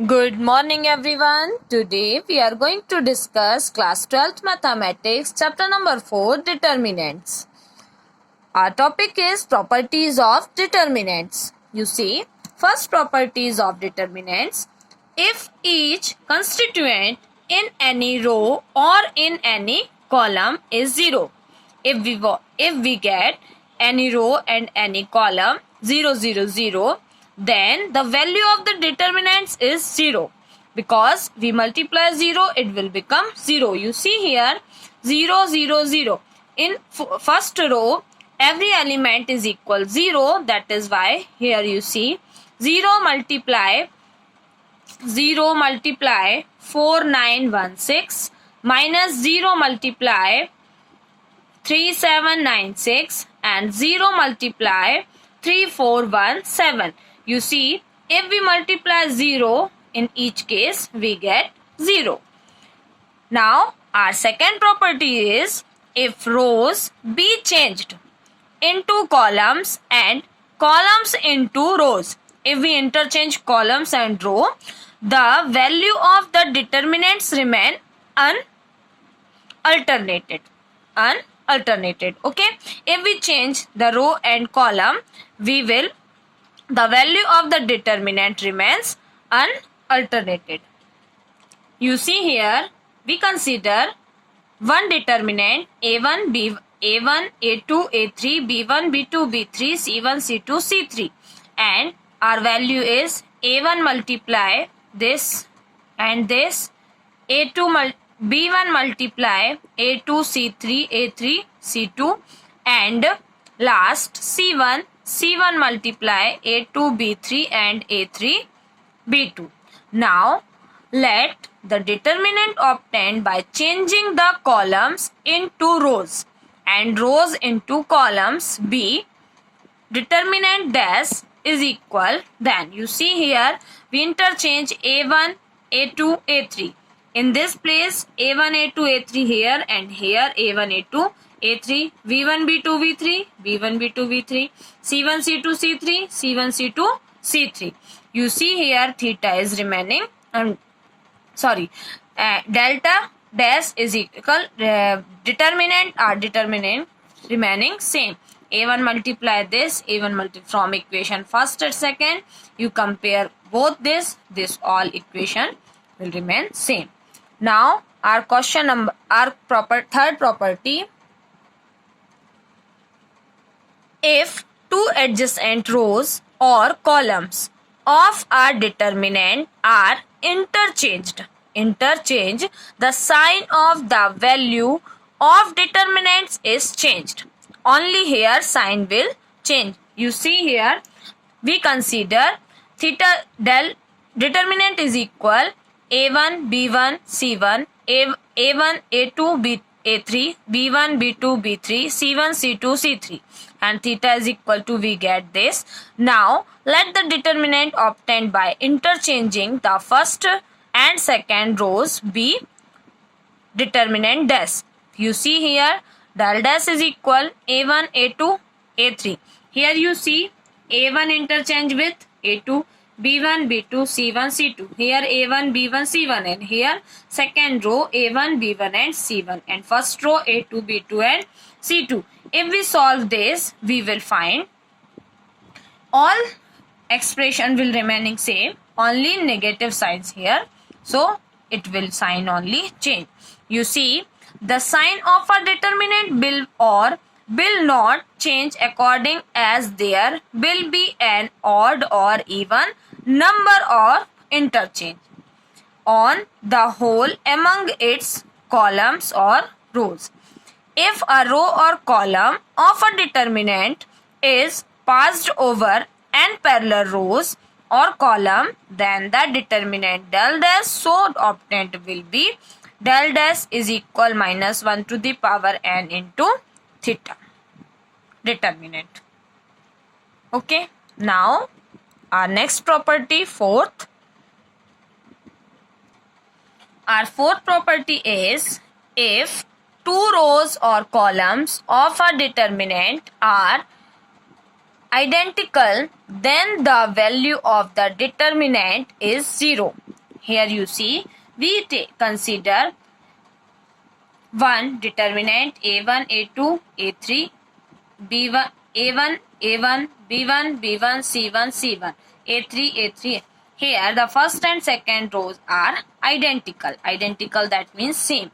Good morning everyone. Today we are going to discuss class 12th mathematics chapter number 4 determinants. Our topic is properties of determinants. You see, first properties of determinants. If each constituent in any row or in any column is 0. If we get any row and any column 0 0 0, then the value of the determinants is 0, because we multiply 0 it will become 0. You see here 0 0 0. In first row every element is equal 0, that is why here you see 0 multiply 4916 minus 0 multiply 3796 and 0 multiply 3417. You see, if we multiply 0 in each case, we get 0. Now, our second property is if rows be changed into columns and columns into rows. If we interchange columns and row, the value of the determinants remain unalternated. Okay, if we change the row and column, the value of the determinant remains unalternated. You see here we consider one determinant a1 a1 a2 a3 b1 b2 b3 c1 c2 c3, and our value is a1 multiply this and this, a2 b1 multiply a2 c3 a3 c2, and last c1 multiply a2 b3 and a3 b2. Now let the determinant obtained by changing the columns into rows and rows into columns be determinant dash is equal. Then you see here we interchange a1 a2 a3. In this place a1 a2 a3 here, and here a1 a2 a3 v1 b2 v3 b1 b2 v3 c1 c2 c3 c1 c2 c3. You see here theta is remaining delta dash is equal determinant remaining same. a1 multiply this, a1 multiply from equation first and second, you compare both this all equation will remain same. Now our third property, if two adjacent rows or columns of our determinant are interchanged, the sign of the value of determinants is changed. Only here sign will change. You see here we consider theta del determinant is equal a1 b1 c1 a1 a2 a3 b1 b2 b3 c1 c2 c3, and theta is equal to, we get this. Now let the determinant obtained by interchanging the first and second rows be determinant dash. You see here del dash is equal a1 a2 a3. Here you see a1 interchange with a2 b1 b2 c1 c2. Here a1 b1 c1, and here second row a1 b1 and c1, and first row a2 b2 and c2. If we solve this, we will find all expression will remaining same, only negative signs here, so it will sign only change. You see the sign of a determinant will not change according as there will be an odd or even number of interchange on the whole among its columns or rows. If a row or column of a determinant is passed over n parallel rows or column, then the determinant del dash so obtained will be del dash is equal minus 1 to the power n into theta determinant. Okay, now our next property, our fourth property is if two rows or columns of a determinant are identical, then the value of the determinant is 0. Here you see, we consider one determinant a1, a2, a3, b1, a1, a1, b1, b1, c1, c1, a3, a3. Here the first and second rows are identical. Identical, that means same.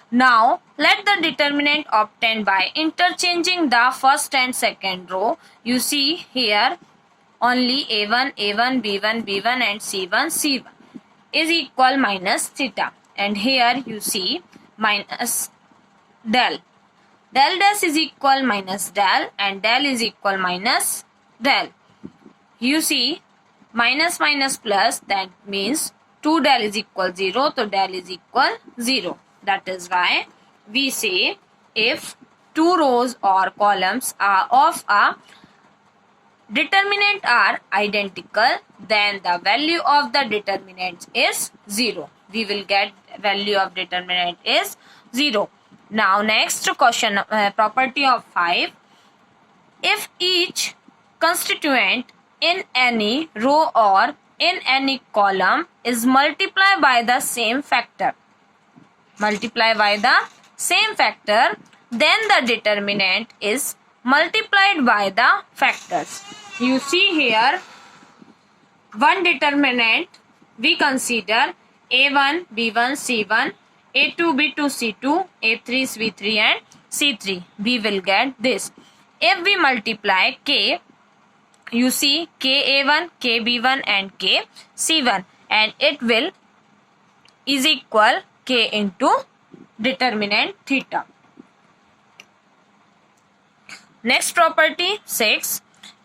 Now let the determinant obtained by interchanging the first and second row. You see here only a1, a1, b1, b1 and c1, c1 is equal minus theta, and here you see minus del. Del dash is equal minus del, and del is equal minus del. You see minus minus plus, that means 2 del is equal 0, so del is equal 0. That is why we say if two rows or columns are of a determinant are identical, then the value of the determinant is 0. We will get value of determinant is 0. Now next question, property of 5. If each constituent in any row or in any column is multiplied by the same factor, then the determinant is multiplied by the factors. You see here one determinant we consider a1, b1, c1, a2, b2, c2, a3, b3 and c3. We will get this. If we multiply k, you see ka1, kb1 and kc1, and it will is equal k into determinant theta. Next property 6.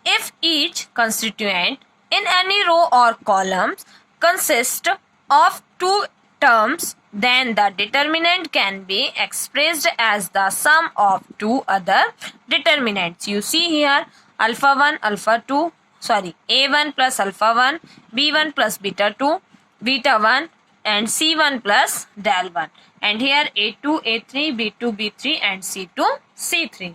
If each constituent in any row or columns consists of two terms, then the determinant can be expressed as the sum of two other determinants. You see here alpha 1, alpha 2, a1 plus alpha 1, b1 plus beta 2, beta 1 and c1 plus del 1. And here a2, a3, b2, b3 and c2, c3.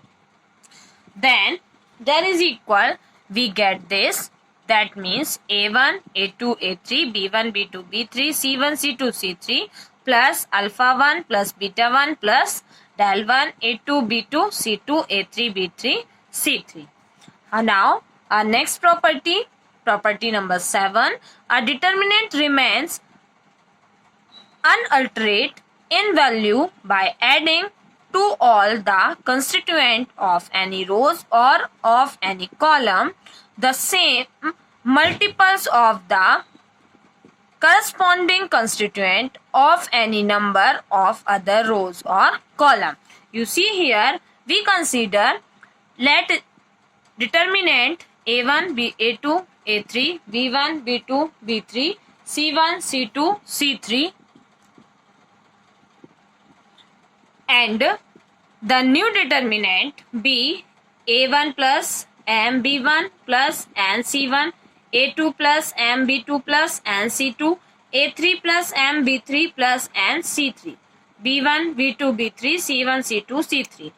Then there is equal, we get this, that means a1, a2, a3, b1, b2, b3, c1, c2, c3 plus alpha 1 plus beta 1 plus del 1, a2, b2, c2, a3, b3, c3. Now our next property, property number 7, a determinant remains unaltered in value by adding to all the constituent of any rows or of any column the same multiples of the corresponding constituent of any number of other rows or column. You see here we consider, let determinant a1, a2, a3, b1, b2, b3, c1, c2, c3 and the new determinant be a1 plus m b1 plus and c1, a2 plus m b2 plus and c2, a3 plus m b3 plus and c3, b1, b2, b3, c1, c2, c3.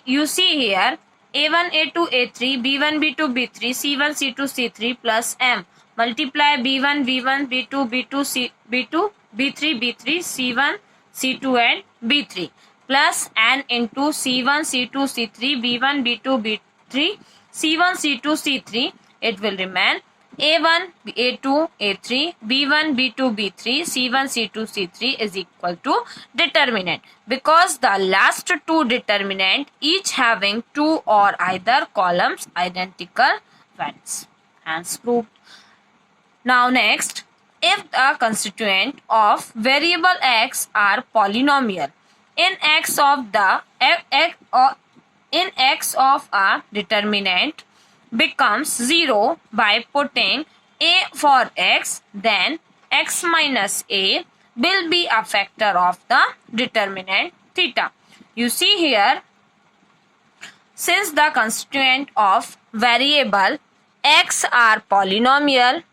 You see here a1, a2, a3, b1, b2, b3, c1, c2, c3 plus m multiply b1, b1, b2, b2, b2, b3, b3, c1, c2 and b3 plus n into c1, c2, c3, b1, b2, b3, c1, c2, c3. It will remain a1, a2, a3, b1, b2, b3, c1, c2, c3 is equal to determinant, because the last two determinant each having two or either columns identical values. Hence proved. Now next, if the constituent of variable x are polynomial, in x of a determinant becomes 0 by putting a for x, then x minus a will be a factor of the determinant theta. You see here, since the constituent of variable x are polynomial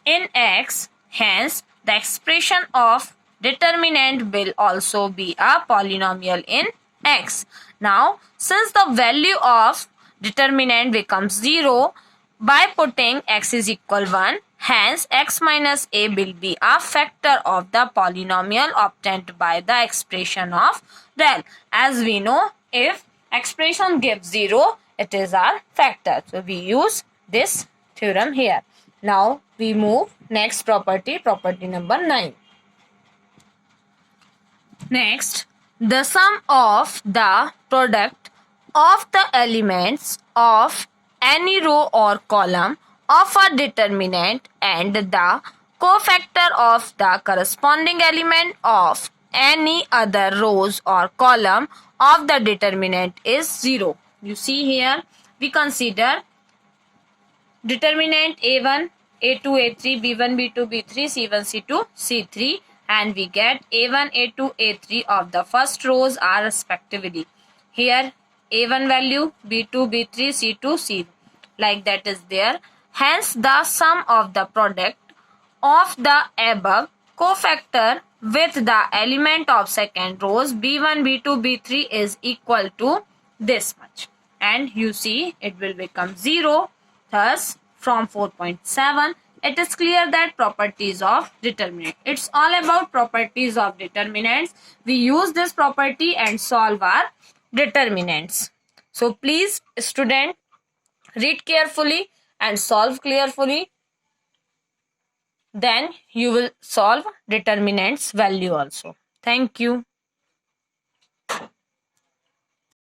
in x, hence the expression of determinant will also be a polynomial in x. Now, since the value of determinant becomes 0 by putting x is equal 1, Hence, x minus a will be a factor of the polynomial obtained by the expression of del. As we know, if expression gives 0, it is our factor. So, we use this theorem here. Now, we move next property, property number 9. Next, the sum of the product of the elements of any row or column of a determinant and the cofactor of the corresponding element of any other rows or column of the determinant is 0. You see here, we consider determinant A1, A2, A3, B1, B2, B3, C1, C2, C3, and we get A1, A2, A3 of the first rows are respectively. Here A1 value, B2, B3, C2, C, like that is there. Hence the sum of the product of the above cofactor with the element of second rows B1, B2, B3 is equal to this much. And you see it will become 0. Thus, from 4.7, it is clear that properties of determinant. It's all about properties of determinants. We use this property and solve our determinants. So, please, student, read carefully and solve carefully. Then you will solve determinants value also. Thank you.